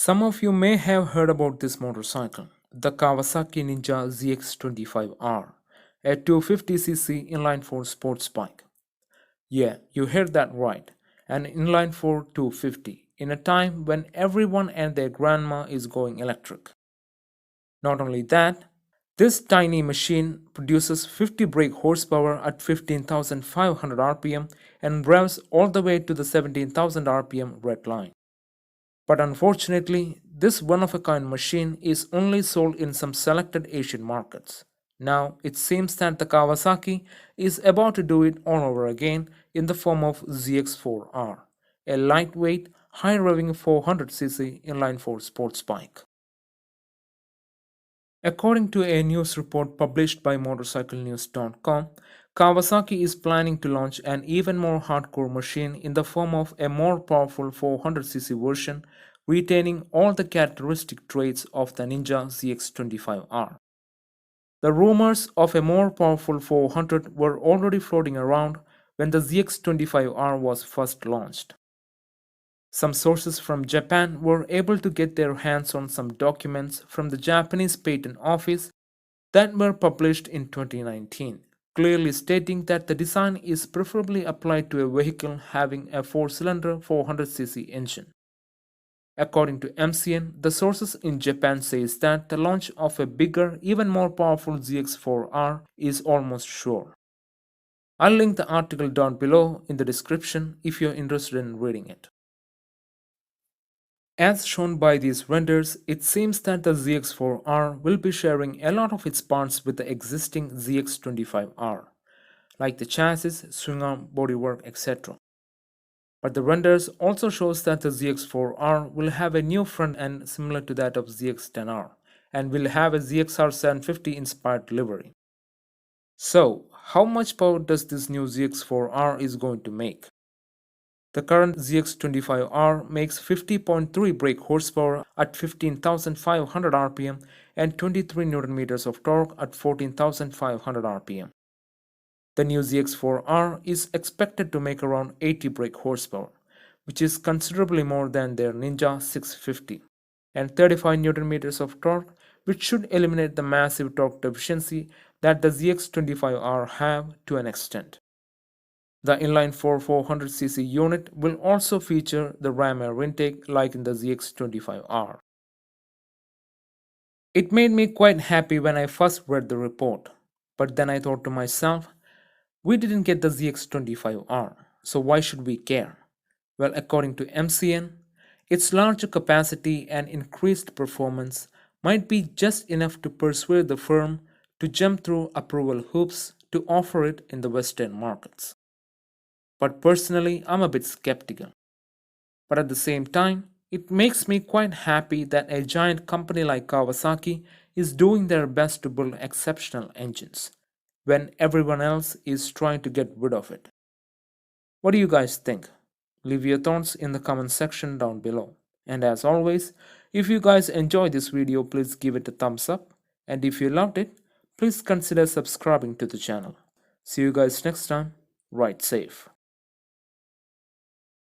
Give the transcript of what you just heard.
Some of you may have heard about this motorcycle, the Kawasaki Ninja ZX25R, a 250cc inline-4 sports bike. Yeah, you heard that right, an inline-4 250 in a time when everyone and their grandma is going electric. Not only that, this tiny machine produces 50 brake horsepower at 15,500 rpm and revs all the way to the 17,000 rpm red line. But unfortunately, this one-of-a-kind machine is only sold in some selected Asian markets. Now, it seems that the Kawasaki is about to do it all over again in the form of ZX4R, a lightweight, high-revving 400cc inline-4 sports bike. According to a news report published by motorcyclenews.com, Kawasaki is planning to launch an even more hardcore machine in the form of a more powerful 400cc version retaining all the characteristic traits of the Ninja ZX25R. The rumors of a more powerful 400 were already floating around when the ZX25R was first launched. Some sources from Japan were able to get their hands on some documents from the Japanese Patent Office that were published in 2019, clearly stating that the design is preferably applied to a vehicle having a 4-cylinder 400cc engine. According to MCN, the sources in Japan says that the launch of a bigger, even more powerful ZX4R is almost sure. I'll link the article down below in the description if you're interested in reading it. As shown by these renders, it seems that the ZX4R will be sharing a lot of its parts with the existing ZX25R, like the chassis, swing arm, bodywork, etc. But the renders also shows that the ZX4R will have a new front end similar to that of ZX10R and will have a ZXR 750 inspired livery. So, how much power does this new ZX4R is going to make? The current ZX25R makes 50.3 brake horsepower at 15,500 rpm and 23 Nm of torque at 14,500 rpm. The new ZX4R is expected to make around 80 brake horsepower, which is considerably more than their Ninja 650, and 35 Nm of torque, which should eliminate the massive torque deficiency that the ZX25R have to an extent. The inline-4 400cc unit will also feature the ram air intake like in the ZX25R. It made me quite happy when I first read the report, but then I thought to myself, we didn't get the ZX25R, so why should we care? Well, according to MCN, its larger capacity and increased performance might be just enough to persuade the firm to jump through approval hoops to offer it in the Western markets. But personally, I'm a bit skeptical. But at the same time, it makes me quite happy that a giant company like Kawasaki is doing their best to build exceptional engines, when everyone else is trying to get rid of it. What do you guys think? Leave your thoughts in the comment section down below. And as always, if you guys enjoyed this video, please give it a thumbs up. And if you loved it, please consider subscribing to the channel. See you guys next time. Ride safe.